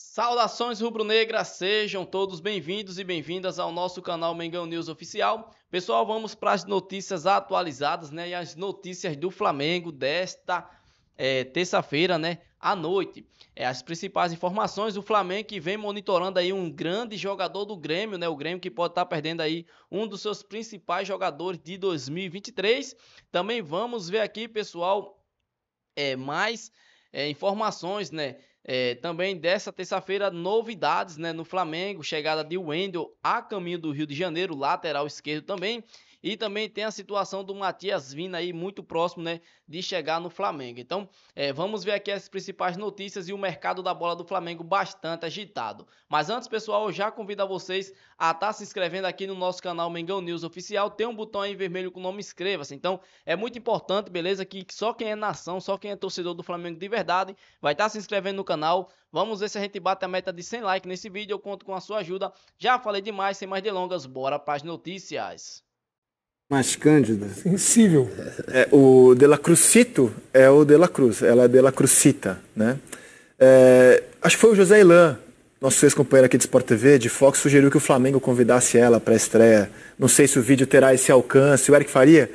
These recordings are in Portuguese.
Saudações rubro-negras, sejam todos bem-vindos e bem-vindas ao nosso canal Mengão News Oficial. Pessoal, vamos para as notícias atualizadas, né? E as notícias do Flamengo desta terça-feira, né? À noite. As principais informações do Flamengo que vem monitorando aí um grande jogador do Grêmio, né? O Grêmio que pode estar perdendo aí um dos seus principais jogadores de 2023. Também vamos ver aqui, pessoal, mais informações, né? Também dessa terça-feira, novidades, né, no Flamengo, chegada de Wendel a caminho do Rio de Janeiro, lateral esquerdo também, e também tem a situação do Matias Vina aí muito próximo, né, de chegar no Flamengo. Então, vamos ver aqui as principais notícias e o mercado da bola do Flamengo bastante agitado. Mas antes, pessoal, eu já convido a vocês a estar se inscrevendo aqui no nosso canal Mengão News Oficial. Tem um botão aí vermelho com o nome inscreva-se. Então, é muito importante, beleza? Que só quem é nação, só quem é torcedor do Flamengo de verdade vai estar se inscrevendo no canal. Vamos ver se a gente bate a meta de 100 likes nesse vídeo. Eu conto com a sua ajuda. Já falei demais, sem mais delongas, bora para as notícias. Mais cândida. Sensível. O De La Cruzito é o De La Cruz, ela é De La Cruzita, né? Acho que foi o José Ilan, nosso ex-companheiro aqui de Sport TV, de Fox, sugeriu que o Flamengo convidasse ela para a estreia. Não sei se o vídeo terá esse alcance. O Eric Faria,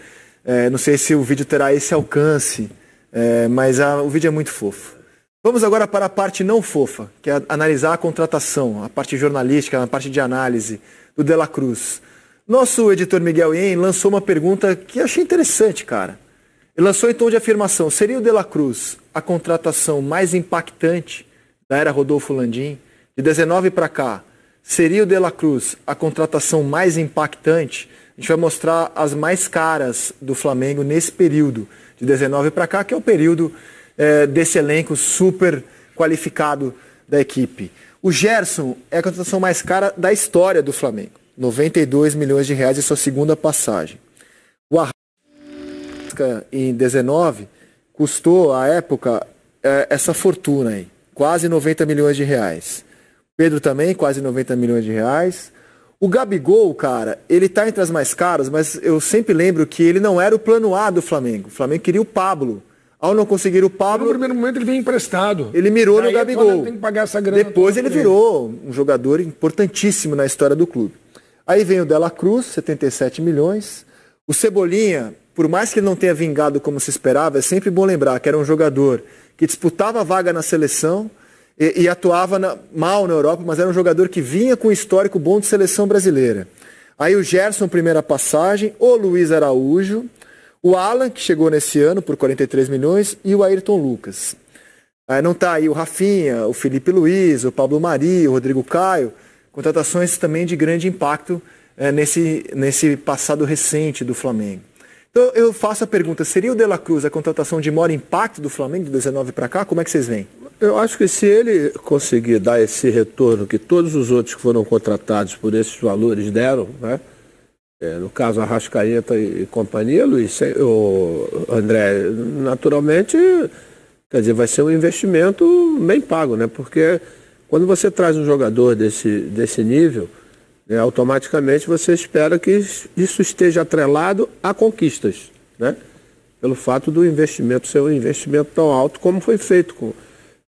não sei se o vídeo terá esse alcance, mas o vídeo é muito fofo. Vamos agora para a parte não fofa, que é analisar a contratação, a parte jornalística, a parte de análise do De La Cruz. Nosso editor Miguel Ien lançou uma pergunta que eu achei interessante, cara. Ele lançou em tom de afirmação: seria o De La Cruz a contratação mais impactante da era Rodolfo Landim? De 19 para cá, seria o De La Cruz a contratação mais impactante? A gente vai mostrar as mais caras do Flamengo nesse período, de 19 para cá, que é o período desse elenco super qualificado da equipe. O Gerson é a contratação mais cara da história do Flamengo. 92 milhões de reais em sua segunda passagem. O Arrasca, em 19, custou, à época, essa fortuna aí. Quase 90 milhões de reais. Pedro também, quase 90 milhões de reais. O Gabigol, cara, ele tá entre as mais caras, mas eu sempre lembro que ele não era o plano A do Flamengo. O Flamengo queria o Pablo. Ao não conseguir o Pablo... No primeiro momento ele veio emprestado. Ele mirou no Gabigol. Tem que pagar essa grana. Depois ele virou um jogador importantíssimo na história do clube. Aí vem o De La Cruz, 77 milhões. O Cebolinha, por mais que ele não tenha vingado como se esperava, é sempre bom lembrar que era um jogador que disputava a vaga na seleção e atuava mal na Europa, mas era um jogador que vinha com um histórico bom de seleção brasileira. Aí o Gerson, primeira passagem, o Luiz Araújo, o Alan, que chegou nesse ano por 43 milhões, e o Ayrton Lucas. Aí não está aí o Rafinha, o Felipe Luiz, o Pablo Mari, o Rodrigo Caio. Contratações também de grande impacto nesse passado recente do Flamengo. Então eu faço a pergunta, seria o De La Cruz a contratação de maior impacto do Flamengo de 19 para cá? Como é que vocês veem? Eu acho que se ele conseguir dar esse retorno que todos os outros que foram contratados por esses valores deram, né? No caso Arrascaeta e companhia, Luiz, o André, naturalmente, quer dizer, vai ser um investimento bem pago, né? Porque quando você traz um jogador desse nível, né, automaticamente você espera que isso esteja atrelado a conquistas, né? Pelo fato do investimento ser um investimento tão alto como foi feito com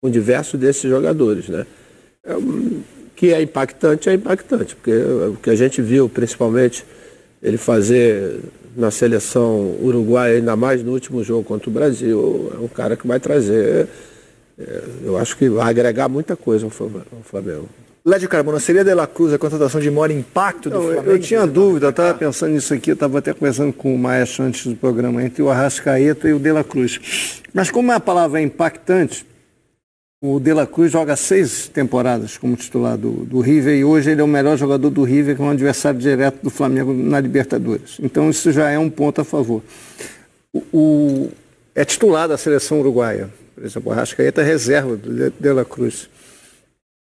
diversos desses jogadores, né? Que é impactante, porque o que a gente viu, principalmente, ele fazer na seleção uruguaia, ainda mais no último jogo contra o Brasil, é um cara que vai trazer... eu acho que vai agregar muita coisa ao Flamengo. Lédio Carmona, seria De La Cruz a contratação de maior impacto do Flamengo? Eu tinha dúvida, eu estava pensando nisso aqui, eu estava até conversando com o Maestro antes do programa, entre o Arrascaeta e o De La Cruz. Mas como a palavra é impactante, o De La Cruz joga 6 temporadas como titular do River e hoje ele é o melhor jogador do River, que é um adversário direto do Flamengo na Libertadores. Então isso já é um ponto a favor. É titular da seleção uruguaia. Por exemplo, o Arrascaeta é reserva do De La Cruz.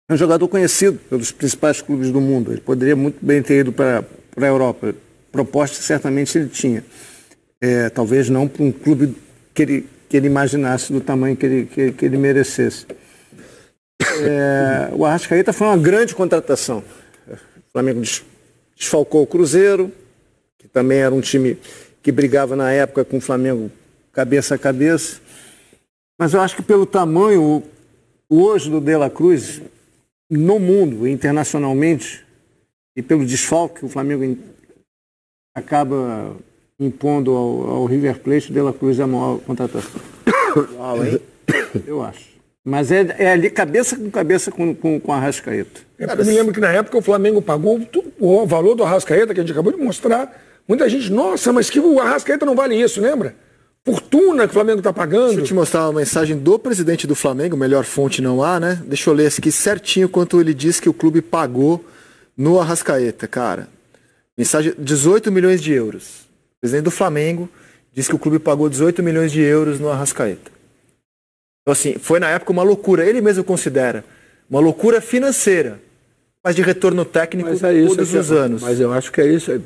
É um jogador conhecido pelos principais clubes do mundo. Ele poderia muito bem ter ido para a Europa. Proposta certamente ele tinha. Talvez não para um clube que ele imaginasse do tamanho que ele merecesse. O Arrascaeta foi uma grande contratação. O Flamengo desfalcou o Cruzeiro, que também era um time que brigava na época com o Flamengo cabeça a cabeça. Mas eu acho que pelo tamanho, hoje do De La Cruz, no mundo, internacionalmente, e pelo desfalque que o Flamengo acaba impondo ao River Plate, o De La Cruz é a maior contratação. Uau, hein? Eu acho. Mas é ali cabeça com a Arrascaeta. Eu me lembro que na época o Flamengo pagou o valor do Arrascaeta, que a gente acabou de mostrar. Muita gente, nossa, mas que o Arrascaeta não vale isso, lembra? Fortuna que o Flamengo está pagando. Deixa eu te mostrar uma mensagem do presidente do Flamengo, melhor fonte não há, né? Deixa eu ler aqui certinho quanto ele disse que o clube pagou no Arrascaeta, cara. Mensagem, 18 milhões de euros. O presidente do Flamengo disse que o clube pagou 18 milhões de euros no Arrascaeta. Então, assim, foi na época uma loucura. Ele mesmo considera uma loucura financeira, mas de retorno técnico todos os anos. Mas eu acho que é isso.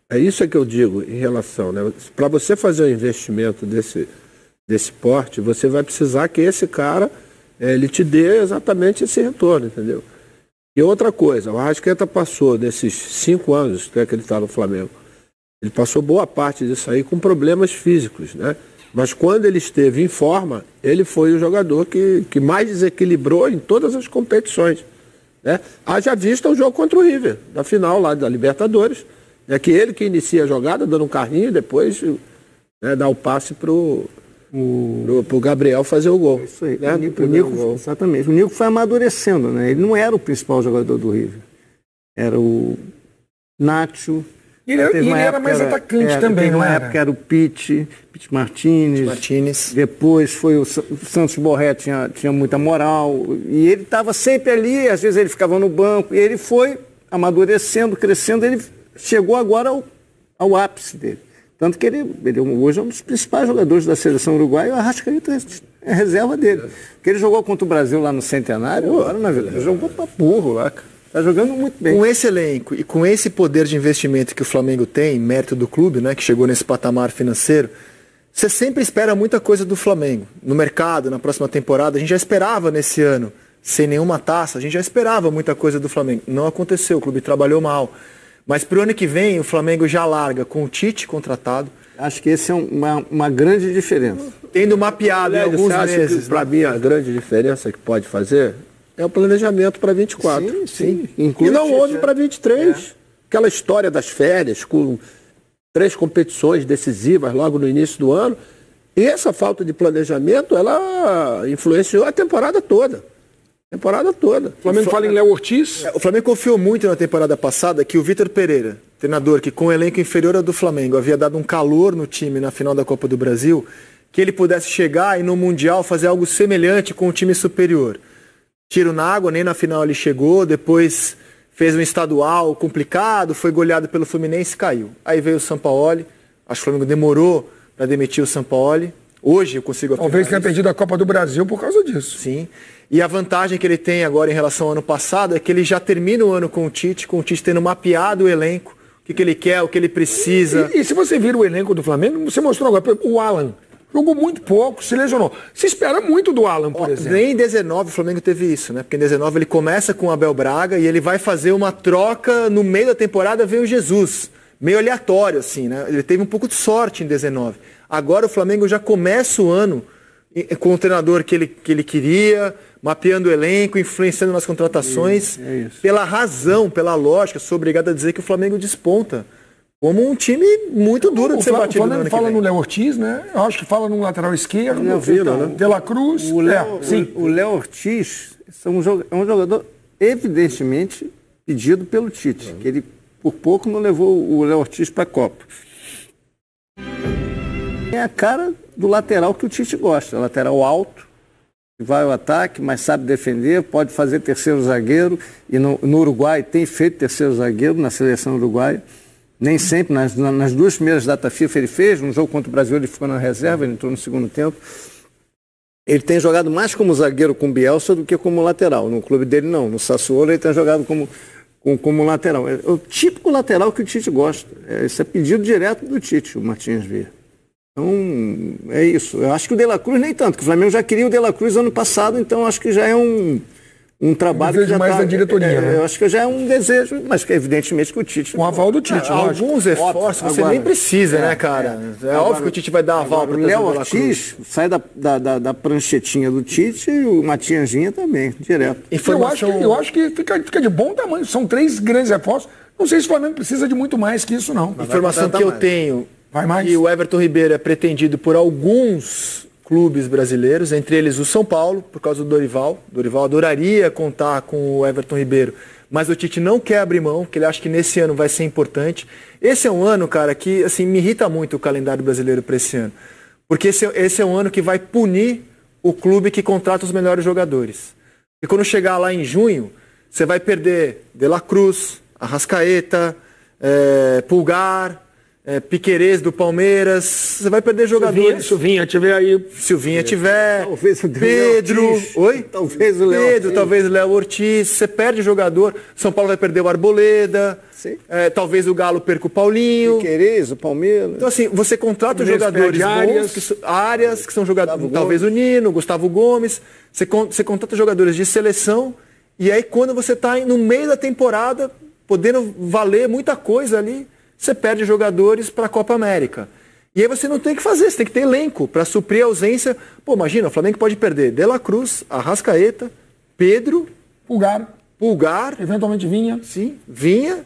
É isso que eu digo em relação, né? Para você fazer um investimento desse porte, você vai precisar que esse cara ele te dê exatamente esse retorno, entendeu? E outra coisa, o Arrascaeta passou desses 5 anos que ele está no Flamengo, ele passou boa parte disso aí com problemas físicos, né? Mas quando ele esteve em forma, ele foi o jogador que mais desequilibrou em todas as competições, né? Haja vista o jogo contra o River, da final lá da Libertadores. É que ele que inicia a jogada, dando um carrinho, e depois dá o passe pro Gabriel fazer o gol. Isso aí. Né? O Nico, exatamente. O Nico foi amadurecendo, né? Ele não era o principal jogador do River. Era o Nacho. Ele era mais atacante também, não era? Na época era o Pete Martínez. Depois foi o Santos Borré, tinha muita moral. E ele estava sempre ali, às vezes ele ficava no banco. E ele foi amadurecendo, crescendo. Ele chegou agora ao ápice dele. Tanto que ele hoje é um dos principais jogadores da seleção uruguaia, e o Arrascaeta é reserva dele. Porque ele jogou contra o Brasil lá no Centenário, agora na verdade, jogou pra burro lá, cara. Tá jogando muito bem. Com esse elenco e com esse poder de investimento que o Flamengo tem, mérito do clube, né, que chegou nesse patamar financeiro, você sempre espera muita coisa do Flamengo. No mercado, na próxima temporada, a gente já esperava nesse ano, sem nenhuma taça, a gente já esperava muita coisa do Flamengo. Não aconteceu, o clube trabalhou mal. Mas para o ano que vem, o Flamengo já larga com o Tite contratado. Acho que esse é uma grande diferença. Tendo mapeado em alguns meses. Para mim, a grande diferença que pode fazer é o planejamento para 24. Sim. E não houve para 23. Aquela história das férias, com 3 competições decisivas logo no início do ano. E essa falta de planejamento, ela influenciou a temporada toda. O Flamengo fala em Léo Ortiz. O Flamengo confiou muito na temporada passada que o Vitor Pereira, treinador que com o elenco inferior ao do Flamengo havia dado um calor no time na final da Copa do Brasil, que ele pudesse chegar e no Mundial fazer algo semelhante com o time superior. Tiro na água, nem na final ele chegou, depois fez um estadual complicado, foi goleado pelo Fluminense e caiu. Aí veio o Sampaoli, acho que o Flamengo demorou para demitir o Sampaoli. Hoje eu consigo afirmar. Talvez tenha perdido a Copa do Brasil por causa disso. Sim. E a vantagem que ele tem agora em relação ao ano passado é que ele já termina o ano com o Tite tendo mapeado o elenco, o que ele quer, o que ele precisa. E se você vira o elenco do Flamengo, você mostrou agora, o Alan jogou muito pouco, se lesionou. Se espera muito do Alan, por exemplo. Nem em 19 o Flamengo teve isso, né? Porque em 19 ele começa com o Abel Braga e ele vai fazer uma troca no meio da temporada, vem o Jesus. Meio aleatório, assim, né? Ele teve um pouco de sorte em 19. Agora o Flamengo já começa o ano com o treinador que ele queria, mapeando o elenco, influenciando nas contratações. Isso. Pela razão, pela lógica, sou obrigado a dizer que o Flamengo desponta como um time muito duro de ser batido no ano que vem. Fala no Léo Ortiz, né? Eu acho que fala no lateral esquerdo, no Vila, né? De La Cruz. O Léo Ortiz é um jogador evidentemente pedido pelo Tite, que ele por pouco não levou o Léo Ortiz para a Copa. É a cara do lateral que o Tite gosta, lateral alto, que vai ao ataque, mas sabe defender, pode fazer terceiro zagueiro, e no Uruguai tem feito terceiro zagueiro na seleção uruguaia. Nem sempre, nas 2 primeiras datas FIFA ele fez, no jogo contra o Brasil ele ficou na reserva, ele entrou no segundo tempo. Ele tem jogado mais como zagueiro com o Bielsa do que como lateral. No clube dele não, no Sassuolo ele tem jogado como lateral. É o típico lateral que o Tite gosta. Isso é pedido direto do Tite, o Martins Villa. Então, é isso. Eu acho que o De La Cruz nem tanto, que o Flamengo já queria o De La Cruz ano passado, então acho que já é um trabalho que já mais da diretoria, né? Eu acho que já é um desejo, mas que evidentemente que o Tite... Com o aval do Tite, alguns esforços você nem precisa, né, cara? É óbvio que o Tite vai dar aval para o Léo Ortiz sai da pranchetinha do Tite e o Matianzinha também, direto. Eu acho que fica de bom tamanho. São 3 grandes reforços. Não sei se o Flamengo precisa de muito mais que isso, não. Informação que eu tenho, vai mais. que o Everton Ribeiro é pretendido por alguns clubes brasileiros, entre eles o São Paulo, por causa do Dorival. O Dorival adoraria contar com o Everton Ribeiro, mas o Tite não quer abrir mão, porque ele acha que nesse ano vai ser importante. Esse é um ano, cara, que assim, me irrita muito o calendário brasileiro para esse ano. Porque esse é um ano que vai punir o clube que contrata os melhores jogadores. E quando chegar lá em junho, você vai perder De La Cruz, Arrascaeta, Pulgar, Piquerez do Palmeiras, você vai perder jogadores. Silvinha tiver aí. Silvinha tiver. Talvez o Pedro. Ortiz. Oi? Talvez o Léo Pedro, Ortiz. talvez o Léo Ortiz. Você perde jogador. São Paulo vai perder o Arboleda. Sim. Talvez o Galo perca o Paulinho. Piquerez, o Palmeiras. Então, assim, você contrata Palmeiras jogadores perde bons, Arias, que são jogadores. Gustavo Talvez o Nino, Gustavo Gomes. Você contrata jogadores de seleção. E aí, quando você está no meio da temporada, podendo valer muita coisa ali, você perde jogadores para a Copa América. E aí você não tem o que fazer, você tem que ter elenco para suprir a ausência. Pô, imagina, o Flamengo pode perder De La Cruz, Arrascaeta, Pedro, Pulgar, eventualmente Vinha. sim, Vinha,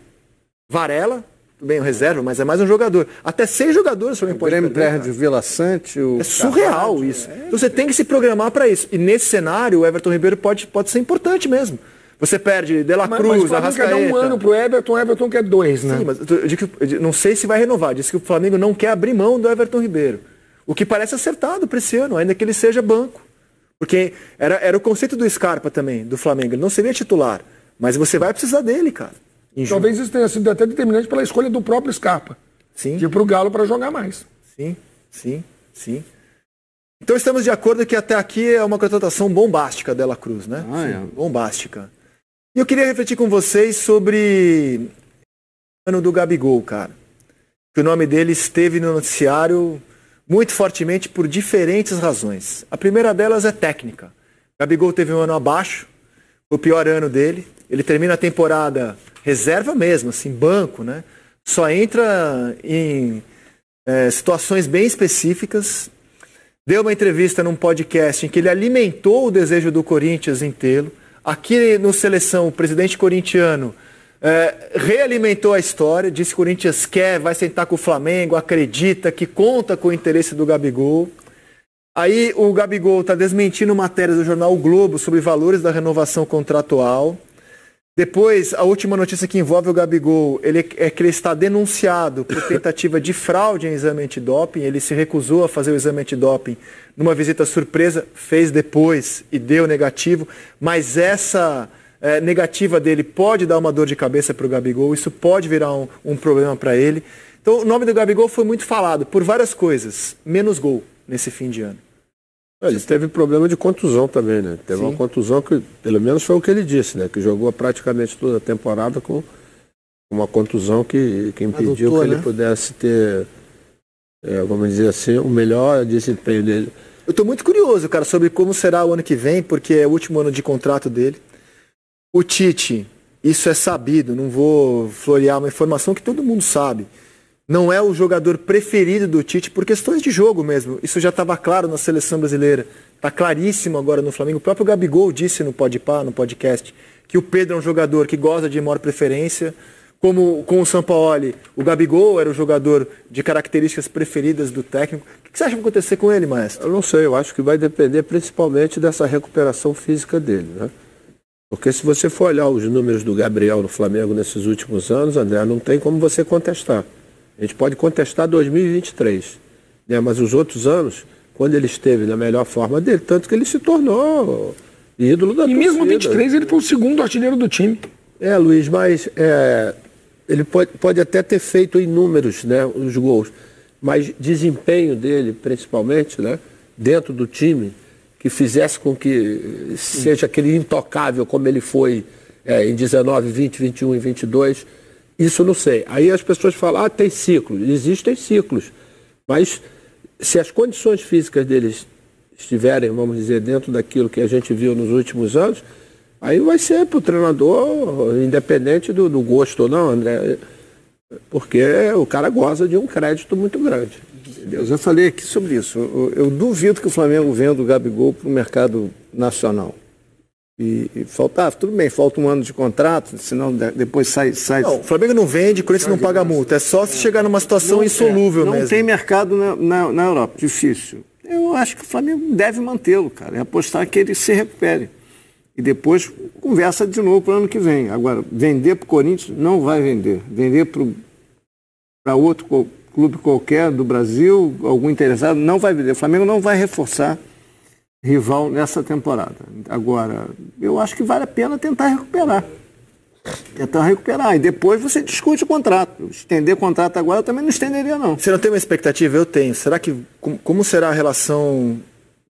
Varela, tudo bem, o reserva, mas é mais um jogador. Até 6 jogadores o Flamengo O pode Grêmio perder. perde o Vila Sante. É surreal isso. Então você tem que se programar para isso. E nesse cenário, o Everton Ribeiro pode ser importante mesmo. Você perde De La Cruz, mas Arrascaeta. quer dar 1 ano pro Everton, o Everton quer 2, né? Sim, mas eu digo que, não sei se vai renovar. Diz que o Flamengo não quer abrir mão do Everton Ribeiro. O que parece acertado para esse ano, ainda que ele seja banco. Porque era o conceito do Scarpa também, do Flamengo. Ele não seria titular, mas você vai precisar dele, cara. Talvez isso tenha sido até determinante pela escolha do próprio Scarpa. Sim. De ir pro Galo para jogar mais. Sim. Então estamos de acordo que até aqui é uma contratação bombástica dela Cruz, né? Bombástica. E eu queria refletir com vocês sobre o ano do Gabigol, cara. Que o nome dele esteve no noticiário muito fortemente por diferentes razões. A primeira delas é técnica. Gabigol teve um ano abaixo, o pior ano dele. Ele termina a temporada reserva mesmo, assim, banco, né? Só entra em situações bem específicas. Deu uma entrevista num podcast em que ele alimentou o desejo do Corinthians em tê-lo. Aqui no Seleção, o presidente corintiano realimentou a história, disse que o Corinthians quer, vai sentar com o Flamengo, acredita que conta com o interesse do Gabigol. Aí o Gabigol está desmentindo matérias do jornal O Globo sobre valores da renovação contratual. Depois, a última notícia que envolve o Gabigol é que ele está denunciado por tentativa de fraude em exame antidoping. Ele se recusou a fazer o exame antidoping numa visita surpresa, fez depois e deu negativo. Mas essa negativa dele pode dar uma dor de cabeça para o Gabigol, isso pode virar um problema para ele. Então, o nome do Gabigol foi muito falado por várias coisas, menos gol nesse fim de ano. Ele teve problema de contusão também, né? Teve Sim. uma contusão que, pelo menos foi o que ele disse, né? Que jogou praticamente toda a temporada com uma contusão que impediu Adotou, que ele né? pudesse ter, vamos dizer assim, o melhor desempenho dele. Eu estou muito curioso, cara, sobre como será o ano que vem, porque é o último ano de contrato dele. O Tite, isso é sabido, não vou florear uma informação que todo mundo sabe. Não é o jogador preferido do Tite por questões de jogo mesmo. Isso já estava claro na seleção brasileira. Está claríssimo agora no Flamengo. O próprio Gabigol disse no Podpah, no podcast, que o Pedro é um jogador que gosta de maior preferência. Como com o Sampaoli, o Gabigol era o jogador de características preferidas do técnico. O que você acha que vai acontecer com ele, maestro? Eu não sei, eu acho que vai depender principalmente dessa recuperação física dele, né? Porque se você for olhar os números do Gabriel no Flamengo nesses últimos anos, André, não tem como você contestar. A gente pode contestar 2023, né? Mas os outros anos, quando ele esteve na melhor forma dele, tanto que ele se tornou ídolo da torcida. E mesmo 23 ele foi o segundo artilheiro do time. Luiz, mas ele pode até ter feito em números, né, os gols, mas desempenho dele, principalmente, né, dentro do time, que fizesse com que seja aquele intocável como ele foi em 19, 20, 21 e 22, isso não sei. Aí as pessoas falam, tem ciclos. Existem ciclos, mas se as condições físicas deles estiverem, vamos dizer, dentro daquilo que a gente viu nos últimos anos, Aí vai ser para o treinador, independente do gosto ou não, André, porque o cara goza de um crédito muito grande. Eu já falei aqui sobre isso. Eu duvido que o Flamengo venda o Gabigol para o mercado nacional. E faltar, tudo bem, falta um ano de contrato, senão depois sai. Não, o Flamengo não vende, o Corinthians não paga multa. É só se chegar numa situação insolúvel mesmo. Não tem mercado na Europa, difícil. Eu acho que o Flamengo deve mantê-lo, cara. É apostar que ele se recupere. E depois conversa de novo para o ano que vem. Agora, vender para o Corinthians não vai vender. Vender para outro clube qualquer do Brasil, algum interessado, não vai vender. O Flamengo não vai reforçar rival nessa temporada. Agora, eu acho que vale a pena tentar recuperar. E depois você discute o contrato. Estender o contrato agora eu também não estenderia, não. Você não tem uma expectativa? Eu tenho. Será que... Como será a relação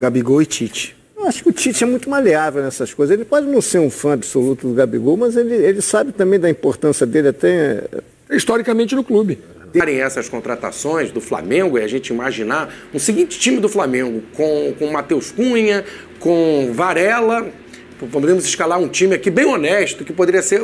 Gabigol e Tite? Eu acho que o Tite é muito maleável nessas coisas. Ele pode não ser um fã absoluto do Gabigol, mas ele sabe também da importância dele até... historicamente no clube. Essas contratações do Flamengo e a gente imaginar um seguinte time do Flamengo com Matheus Cunha, com Varela, podemos escalar um time aqui bem honesto, que pode ser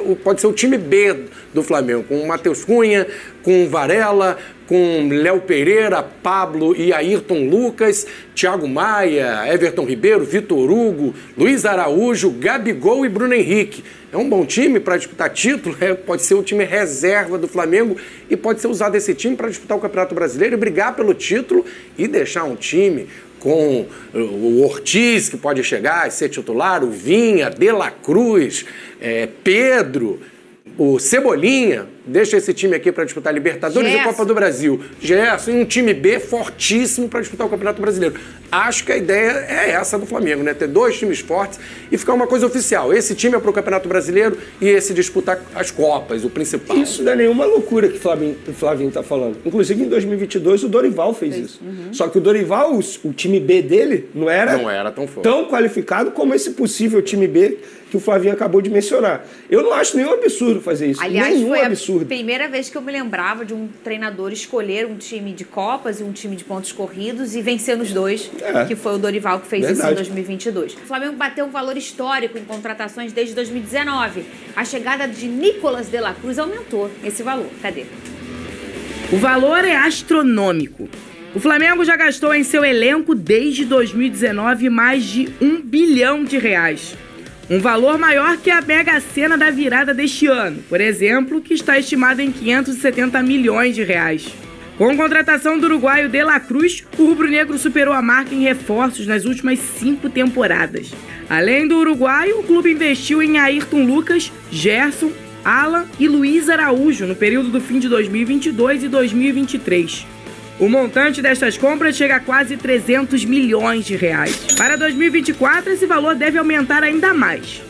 o time B do Flamengo, com Matheus Cunha, com Varela, com Léo Pereira, Pablo e Ayrton Lucas, Thiago Maia, Everton Ribeiro, Vitor Hugo, Luiz Araújo, Gabigol e Bruno Henrique. É um bom time para disputar título, pode ser o time reserva do Flamengo e pode ser usado esse time para disputar o Campeonato Brasileiro e brigar pelo título e deixar um time com o Ortiz, que pode chegar e ser titular, o Vinha, De La Cruz, Pedro, o Cebolinha, deixa esse time aqui para disputar Libertadores e Copa do Brasil. Gerson, e um time B fortíssimo para disputar o Campeonato Brasileiro. Acho que a ideia é essa do Flamengo, né? Ter dois times fortes e ficar uma coisa oficial. Esse time é para o Campeonato Brasileiro e esse disputar as Copas, o principal. Isso não é nenhuma loucura que o Flavinho está falando. Inclusive, em 2022, o Dorival fez isso. Uhum. Só que o Dorival, o time B dele, não era tão forte, tão qualificado como esse possível time B que o Flavinho acabou de mencionar. Eu não acho nenhum absurdo fazer isso. Aliás, nenhum foi absurdo. A primeira vez que eu me lembrava de um treinador escolher um time de Copas e um time de pontos corridos e vencer nos dois, que foi o Dorival que fez isso em 2022. O Flamengo bateu um valor histórico em contratações desde 2019. A chegada de Nicolas de la Cruz aumentou esse valor. Cadê? O valor é astronômico. O Flamengo já gastou em seu elenco desde 2019 mais de R$1 bilhão. Um valor maior que a Mega Sena da virada deste ano, por exemplo, que está estimado em R$570 milhões. Com a contratação do uruguaio De La Cruz, o rubro-negro superou a marca em reforços nas últimas 5 temporadas. Além do uruguaio, o clube investiu em Ayrton Lucas, Gerson, Alan e Luiz Araújo no período do fim de 2022 e 2023. O montante destas compras chega a quase R$300 milhões. Para 2024, esse valor deve aumentar ainda mais.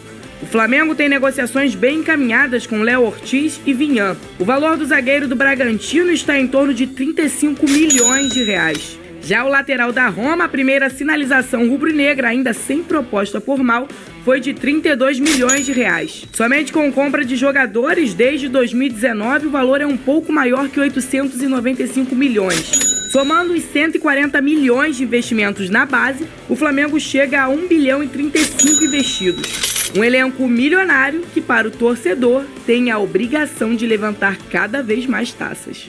O Flamengo tem negociações bem encaminhadas com Léo Ortiz e Vinha. O valor do zagueiro do Bragantino está em torno de R$35 milhões. Já o lateral da Roma, a primeira sinalização rubro-negra, ainda sem proposta formal, foi de R$32 milhões. Somente com compra de jogadores desde 2019, o valor é um pouco maior que 895 milhões. Somando os 140 milhões de investimentos na base, o Flamengo chega a 1 bilhão e 35 investidos. Um elenco milionário que, para o torcedor, tem a obrigação de levantar cada vez mais taças.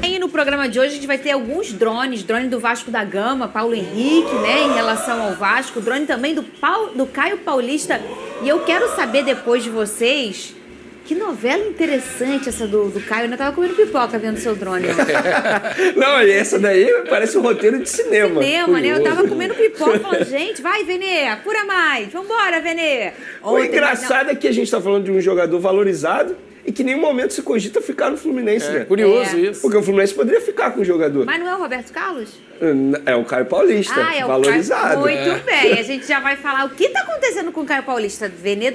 E no programa de hoje a gente vai ter alguns drones, drone do Vasco da Gama, Paulo Henrique, né, em relação ao Vasco, drone também do Caio Paulista. E eu quero saber depois de vocês, que novela interessante essa do Caio. Eu não tava comendo pipoca vendo seu drone. Não, essa daí parece um roteiro de cinema. Cinema, né? Eu tava comendo pipoca falando, gente, vai, Venê, apura mais, vambora, Venê. O engraçado é que a gente tá falando de um jogador valorizado e que em nenhum momento se cogita ficar no Fluminense, né? Curioso isso. Porque o Fluminense poderia ficar com o jogador. Mas não é o Roberto Carlos? É o Caio Paulista, valorizado. Muito bem, a gente já vai falar o que tá acontecendo com o Caio Paulista. Venê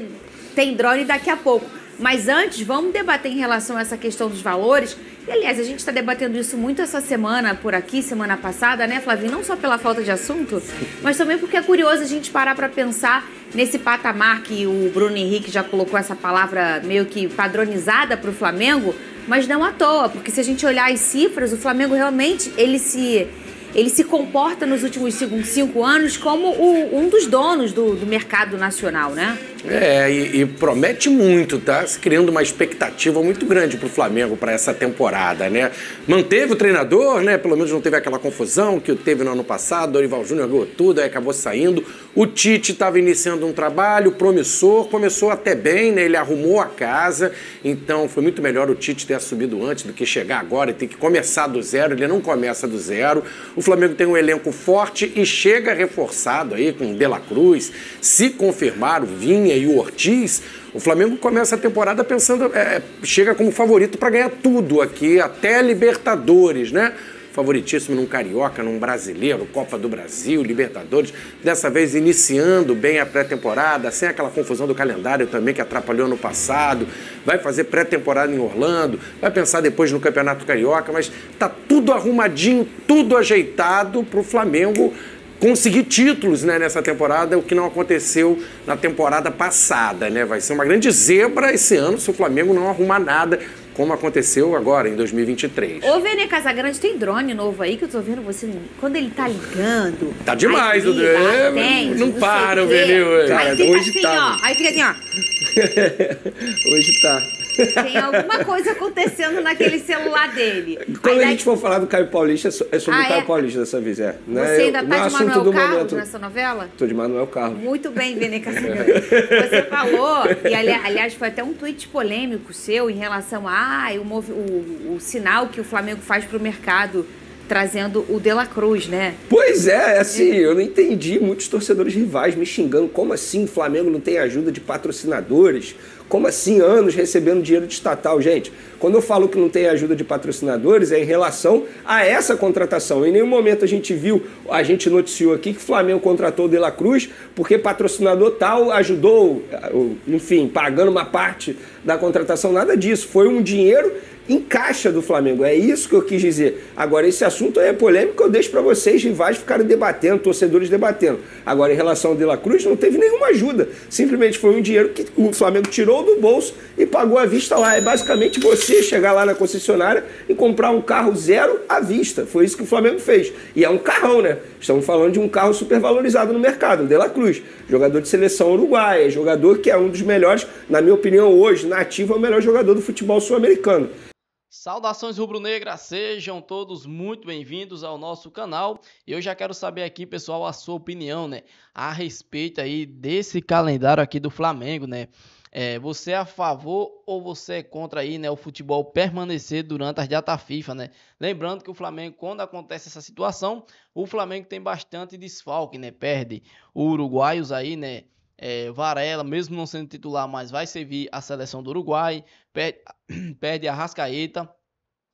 tem drone daqui a pouco. Mas antes, vamos debater em relação a essa questão dos valores. E, aliás, a gente está debatendo isso muito essa semana por aqui, semana passada, né, Flavinho? Não só pela falta de assunto, mas também porque é curioso a gente parar para pensar nesse patamar que o Bruno Henrique já colocou essa palavra meio que padronizada para o Flamengo, mas não à toa, porque se a gente olhar as cifras, o Flamengo realmente, ele se ele se comporta nos últimos 5 anos como um dos donos do mercado nacional, né? E promete muito, tá? Criando uma expectativa muito grande pro Flamengo para essa temporada, né? Manteve o treinador, né? Pelo menos não teve aquela confusão que teve no ano passado. Dorival Júnior ganhou tudo, aí acabou saindo. O Tite estava iniciando um trabalho promissor, começou até bem, né? Ele arrumou a casa, então foi muito melhor o Tite ter assumido antes do que chegar agora e ter que começar do zero. Ele não começa do zero. O Flamengo tem um elenco forte e chega reforçado aí com o De La Cruz, se confirmar o Vinha e o Ortiz. O Flamengo começa a temporada pensando, chega como favorito para ganhar tudo aqui, até Libertadores, né? Favoritíssimo num Carioca, num Brasileiro, Copa do Brasil, Libertadores. Dessa vez iniciando bem a pré-temporada, sem aquela confusão do calendário também que atrapalhou no passado. Vai fazer pré-temporada em Orlando, vai pensar depois no Campeonato Carioca, mas tá tudo arrumadinho, tudo ajeitado para o Flamengo conseguir títulos, né, nessa temporada, o que não aconteceu na temporada passada, né? Vai ser uma grande zebra esse ano se o Flamengo não arrumar nada, como aconteceu agora, em 2023. Ô, Vene Casagrande, tem drone novo aí que eu tô vendo você, quando ele tá ligando... Tá demais, o drone. Não para, o Vene. Aí fica hoje assim, ó. Aí fica assim, ó. Hoje tá. Tem alguma coisa acontecendo naquele celular dele. Quando a gente for falar do Caio Paulista, é sobre o Caio Paulista dessa vez, né? Você ainda tá de Manuel Carlos nessa novela? Tô de Manuel Carlos. Muito bem, Vene Casagrande. Você falou, e aliás foi até um tweet polêmico seu em relação o sinal que o Flamengo faz pro mercado, trazendo o De La Cruz, né? Pois assim, eu não entendi muitos torcedores rivais me xingando. Como assim o Flamengo não tem ajuda de patrocinadores? Como assim anos recebendo dinheiro de estatal? Gente, quando eu falo que não tem ajuda de patrocinadores, é em relação a essa contratação. Em nenhum momento a gente noticiou aqui que o Flamengo contratou o De La Cruz porque patrocinador tal ajudou, enfim, pagando uma parte da contratação. Nada disso. Foi um dinheiro em caixa do Flamengo. É isso que eu quis dizer. Agora, esse assunto aí é polêmico, eu deixo para vocês, rivais, ficarem debatendo, torcedores debatendo. Agora, em relação ao De La Cruz, não teve nenhuma ajuda. Simplesmente foi um dinheiro que o Flamengo tirou do bolso e pagou à vista lá. É basicamente você chegar lá na concessionária e comprar um carro zero à vista. Foi isso que o Flamengo fez. E é um carrão, né? Estamos falando de um carro super valorizado no mercado, o De La Cruz. Jogador de seleção uruguaia, jogador que é um dos melhores, na minha opinião, hoje, na ativa, é o melhor jogador do futebol sul-americano. Saudações rubro-negras, sejam todos muito bem-vindos ao nosso canal. Eu já quero saber aqui, pessoal, a sua opinião, né, a respeito aí desse calendário aqui do Flamengo, né? Você é a favor ou você é contra aí, né, o futebol permanecer durante as datas FIFA, né? Lembrando que o Flamengo, quando acontece essa situação, o Flamengo tem bastante desfalque, né? Perde uruguaios aí, né? Varela, mesmo não sendo titular, mas vai servir a seleção do Uruguai, perde a Arrascaeta,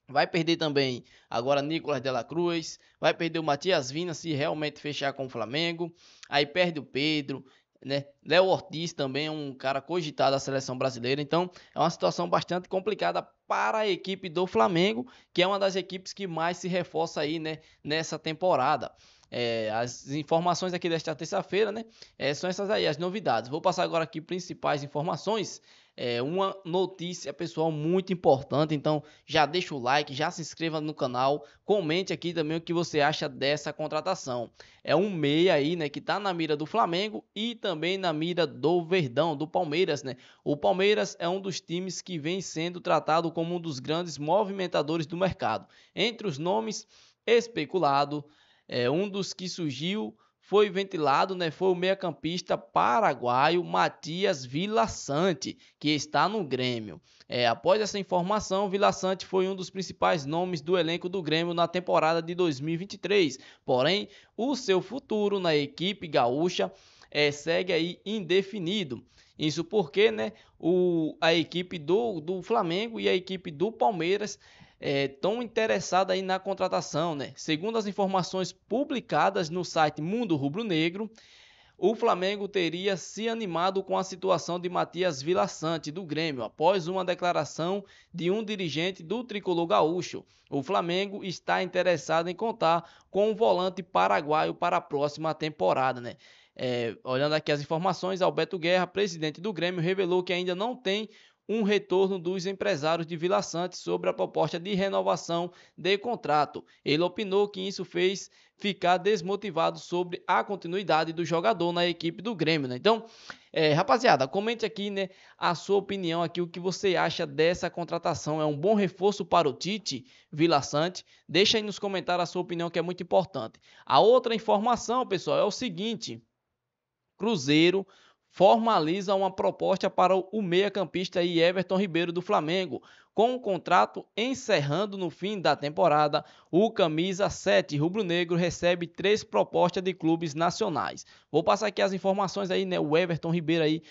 vai perder também agora Nicolas de la Cruz, vai perder o Matias Vina se realmente fechar com o Flamengo, aí perde o Pedro, né? Léo Ortiz também é um cara cogitado da seleção brasileira, então é uma situação bastante complicada para a equipe do Flamengo, que é uma das equipes que mais se reforça aí, né, nessa temporada. As informações aqui desta terça-feira, né, são essas aí, as novidades. Vou passar agora aqui principais informações. Uma notícia, pessoal, muito importante, então já deixa o like, já se inscreva no canal, comente aqui também o que você acha dessa contratação. É um meia aí, né, que tá na mira do Flamengo e também na mira do Verdão, do Palmeiras, né? O Palmeiras é um dos times que vem sendo tratado como um dos grandes movimentadores do mercado. Entre os nomes especulados, um dos que surgiu, foi ventilado, né, foi o meio-campista paraguaio Matias Villasanti, que está no Grêmio. Após essa informação, Villasanti foi um dos principais nomes do elenco do Grêmio na temporada de 2023. Porém, o seu futuro na equipe gaúcha segue aí indefinido. Isso porque, né, a equipe do Flamengo e a equipe do Palmeiras estão interessadas aí na contratação, né? Segundo as informações publicadas no site Mundo Rubro-Negro, o Flamengo teria se animado com a situação de Matias Villasanti do Grêmio após uma declaração de um dirigente do tricolor gaúcho. O Flamengo está interessado em contar com um volante paraguaio para a próxima temporada, né? Olhando aqui as informações, Alberto Guerra, presidente do Grêmio, revelou que ainda não tem um retorno dos empresários de Vila Sante sobre a proposta de renovação de contrato. Ele opinou que isso fez ficar desmotivado sobre a continuidade do jogador na equipe do Grêmio, né? Então, rapaziada, comente aqui, né, a sua opinião aqui, o que você acha dessa contratação. É um bom reforço para o Tite, Vila Sante? Deixa aí nos comentários a sua opinião, que é muito importante. A outra informação, pessoal, é o seguinte: Cruzeiro formaliza uma proposta para o meia-campista Everton Ribeiro do Flamengo. Com o contrato encerrando no fim da temporada, o camisa 7 rubro-negro recebe 3 propostas de clubes nacionais. Vou passar aqui as informações aí, né? O Everton Ribeiro aí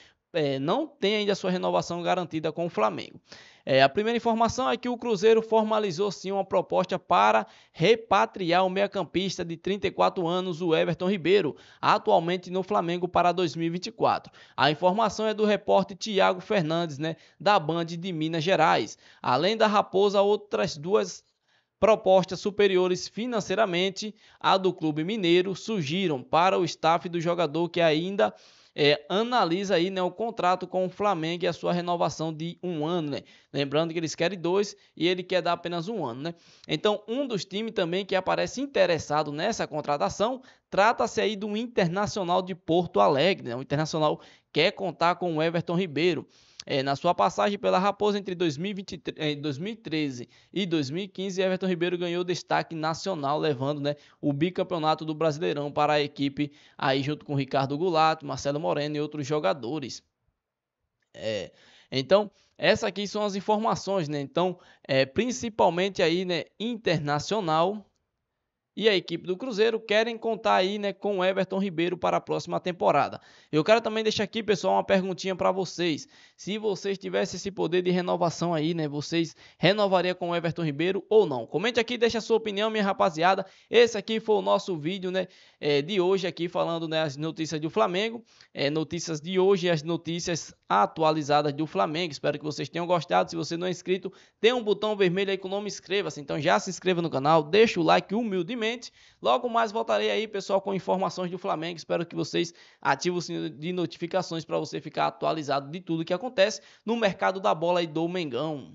não tem ainda sua renovação garantida com o Flamengo. A primeira informação é que o Cruzeiro formalizou sim uma proposta para repatriar o meia-campista de 34 anos, o Everton Ribeiro, atualmente no Flamengo para 2024. A informação é do repórter Thiago Fernandes, né, da Band de Minas Gerais. Além da Raposa, outras 2 propostas superiores financeiramente à do clube mineiro surgiram para o staff do jogador, que ainda analisa aí, né, o contrato com o Flamengo e a sua renovação de 1 ano, né? Lembrando que eles querem 2 e ele quer dar apenas 1 ano, né? Então, um dos times também que aparece interessado nessa contratação trata-se aí do Internacional de Porto Alegre, né? O Internacional quer contar com o Everton Ribeiro. Na sua passagem pela Raposa entre 2013 e 2015, Everton Ribeiro ganhou destaque nacional, levando, né, o bicampeonato do Brasileirão para a equipe, aí junto com Ricardo Goulart, Marcelo Moreno e outros jogadores. Então, essas aqui são as informações, né? Então, principalmente aí, né, Internacional e a equipe do Cruzeiro querem contar aí, né, com o Everton Ribeiro para a próxima temporada. Eu quero também deixar aqui, pessoal, uma perguntinha para vocês. Se vocês tivessem esse poder de renovação aí, né, vocês renovariam com o Everton Ribeiro ou não? Comente aqui, deixa a sua opinião, minha rapaziada. Esse aqui foi o nosso vídeo, né, de hoje aqui, falando, né, as notícias do Flamengo, notícias de hoje e as notícias atualizadas do Flamengo. Espero que vocês tenham gostado. Se você não é inscrito, tem um botão vermelho aí com o nome inscreva-se. Então já se inscreva no canal, deixa o like humildemente. Logo mais voltarei aí, pessoal, com informações do Flamengo. Espero que vocês ativem o sininho de notificações para você ficar atualizado de tudo que acontece no mercado da bola e do Mengão.